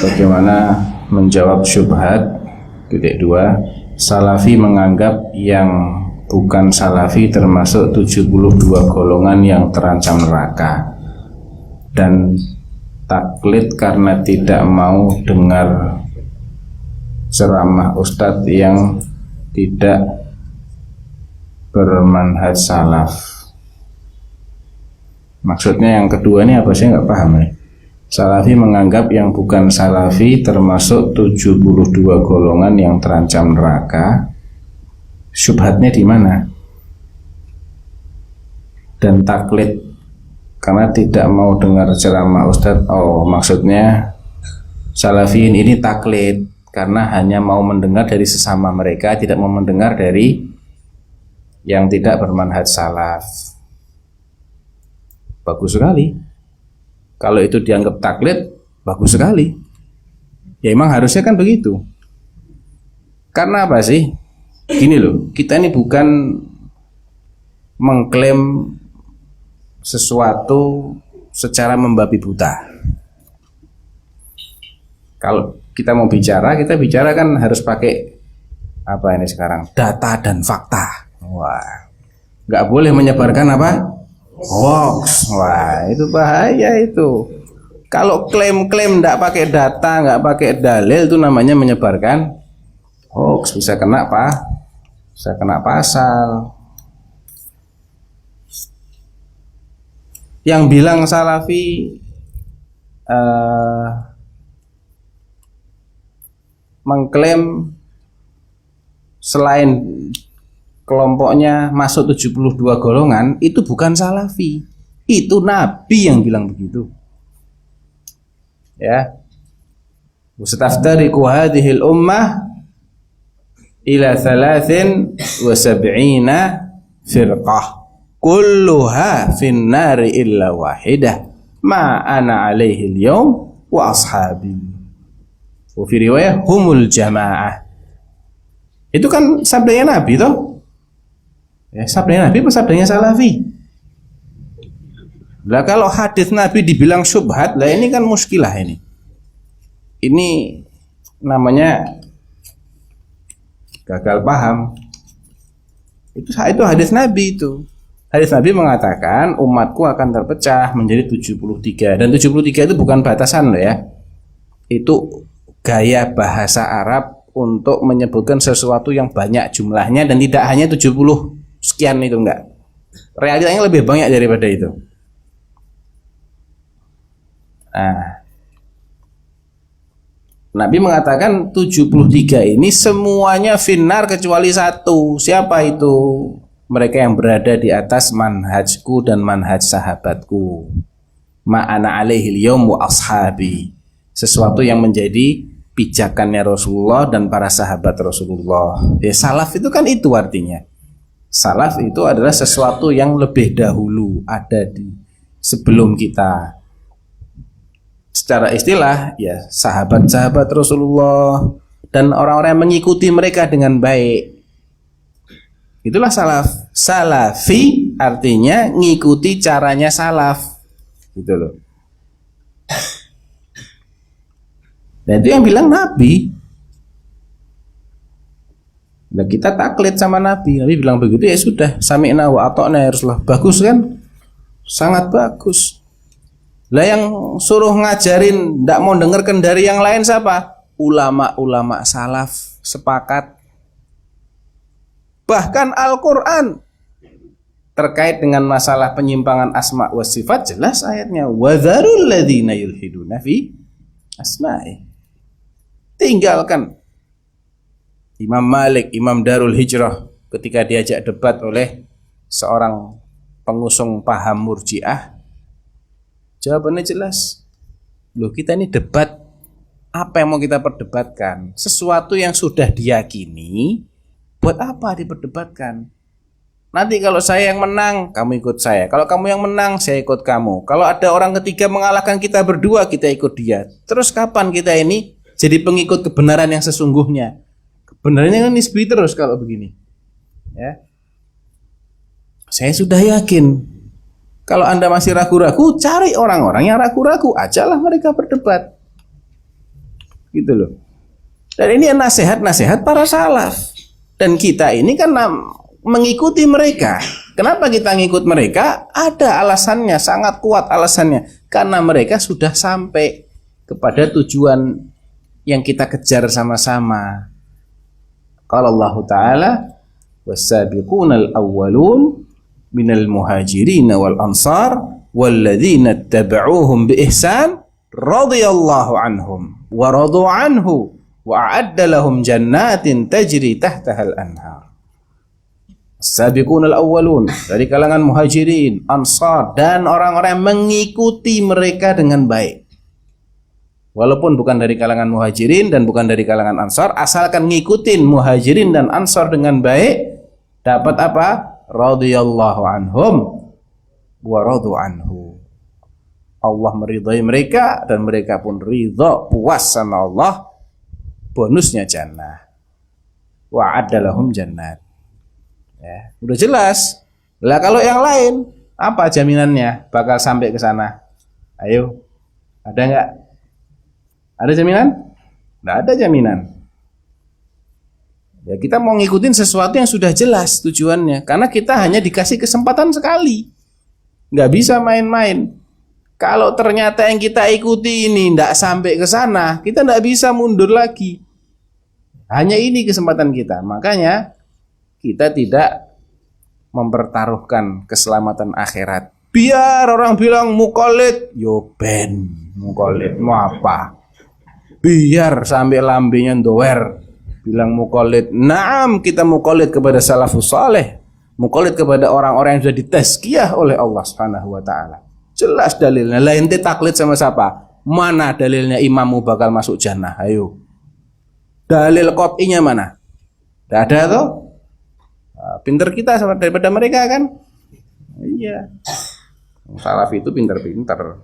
bagaimana menjawab syubhat. Titik 2, Salafi menganggap yang bukan Salafi termasuk 72 golongan yang terancam neraka, dan taklid karena tidak mau dengar ceramah ustadz yang tidak bermanhaj salaf. Maksudnya yang kedua ini apa, saya nggak paham ya. Salafi menganggap yang bukan Salafi termasuk 72 golongan yang terancam neraka. Syubhatnya di mana? Dan taklid karena tidak mau dengar ceramah ustadz. Oh, maksudnya Salafiyin ini taklid karena hanya mau mendengar dari sesama mereka, tidak mau mendengar dari yang tidak bermanhaj salaf. Bagus sekali. Kalau itu dianggap taklid, bagus sekali. Ya emang harusnya kan begitu. Karena apa sih? Gini loh, kita ini bukan mengklaim sesuatu secara membabi buta. Kalau kita mau bicara, kita bicara kan harus pakai apa ini sekarang? Data dan fakta. Wah, nggak boleh menyebarkan apa? Hoax. Wah, itu bahaya itu. Kalau klaim-klaim nggak pakai data, nggak pakai dalil, itu namanya menyebarkan hoax. Bisa kena apa? Bisa kena pasal. Yang bilang Salafi mengklaim selain kelompoknya masuk 72 golongan, itu bukan Salafi. Itu Nabi yang bilang begitu. Ya. Mustaftariqu hadhil ummah ila 73 firqah kulluha finnari illa wahidah ma ana alaihi al-yawm wa ashabi. Wa fi riwayah humul jamaah. Itu kan sabdanya Nabi toh? Ya, sabdanya Nabi apa sabdanya Salafi? Lah kalau hadis Nabi dibilang syubhat, lah ini kan muskilah ini. Ini namanya gagal paham. Itu hadis Nabi itu. Hadis Nabi mengatakan umatku akan terpecah menjadi 73, dan 73 itu bukan batasan loh ya. Itu gaya bahasa Arab untuk menyebutkan sesuatu yang banyak jumlahnya dan tidak hanya 70 sekian, itu enggak. Realitanya lebih banyak daripada itu. Nah, Nabi mengatakan 73 ini semuanya finnar kecuali satu. Siapa itu? Mereka yang berada di atas manhajku dan manhaj sahabatku. Ma'ana alaihil yawm wa ashabi. Sesuatu yang menjadi pijakannya Rasulullah dan para sahabat Rasulullah. Ya, salaf itu kan itu artinya. Salaf itu adalah sesuatu yang lebih dahulu ada di sebelum kita. Secara istilah ya sahabat-sahabat Rasulullah dan orang-orang yang mengikuti mereka dengan baik. Itulah salaf. Salafi artinya ngikuti caranya salaf. Gitu loh. Dan itu yang bilang Nabi. Nah, kita taklid sama Nabi. Nabi bilang begitu, ya sudah, sami'na wa ata'na ya Rasulullah. Bagus kan? Sangat bagus. Lah yang suruh ngajarin ndak mau dengarkan dari yang lain siapa? Ulama-ulama salaf sepakat. Bahkan Al-Qur'an terkait dengan masalah penyimpangan asma wa sifat jelas ayatnya, wa dzarul ladzina yulhiduna fi asma'i. Tinggalkan. Imam Malik, Imam Darul Hijrah, ketika diajak debat oleh seorang pengusung paham Murji'ah, jawabannya jelas. Loh, kita ini debat, apa yang mau kita perdebatkan? Sesuatu yang sudah diyakini, buat apa diperdebatkan? Nanti kalau saya yang menang, kamu ikut saya. Kalau kamu yang menang, saya ikut kamu. Kalau ada orang ketiga mengalahkan kita berdua, kita ikut dia. Terus kapan kita ini jadi pengikut kebenaran yang sesungguhnya? Kebenarannya kan nisbi terus kalau begini. Ya. Saya sudah yakin. Kalau Anda masih ragu-ragu, cari orang-orang yang ragu-ragu, ajalah mereka berdebat. Gitu loh. Dan ini nasihat-nasihat para salaf. Dan kita ini kan mengikuti mereka. Kenapa kita ngikut mereka? Ada alasannya, sangat kuat alasannya. Karena mereka sudah sampai kepada tujuan yang kita kejar sama-sama. Qala Allah Ta'ala, was-sabiqunal awwalun minal muhajirin wal ansar walladzina ittaba'uuhum bi ihsan radhiyallahu anhum wa radu anhu wa a'adda lahum jannatin tajri tahtahal anhar. As-sabiqunal awwalun, dari kalangan muhajirin, ansar, dan orang-orang yang mengikuti mereka dengan baik. Walaupun bukan dari kalangan muhajirin dan bukan dari kalangan ansar, asalkan ngikutin muhajirin dan ansar dengan baik, dapat apa? Radhiyallahu anhum wa radu anhu. Allah meridhai mereka dan mereka pun ridha, puas sama Allah. Bonusnya jannah. Wa adalahum jannat. Ya, udah jelas. Lah kalau yang lain, apa jaminannya bakal sampai ke sana? Ayo, ada nggak? Ada jaminan? Nggak ada jaminan. Ya, kita mau ngikutin sesuatu yang sudah jelas tujuannya, karena kita hanya dikasih kesempatan sekali. Nggak bisa main-main. Kalau ternyata yang kita ikuti ini nggak sampai ke sana, kita nggak bisa mundur lagi. Hanya ini kesempatan kita. Makanya kita tidak mempertaruhkan keselamatan akhirat. Biar orang bilang muqallid, yo ben muqallid mau apa? Biar sampai lambenya doer bilang muqallid. Naam, kita muqallid kepada salafus saleh, muqallid kepada orang-orang yang sudah ditazkiyah oleh Allah Subhanahu wa taala. Jelas dalilnya. Lah ente taklid sama siapa? Mana dalilnya imammu bakal masuk jannah? Ayo. Dalil qat'inya mana? Tidak ada toh? Pinter kita sama daripada mereka kan? Iya. Salaf itu pinter-pinter.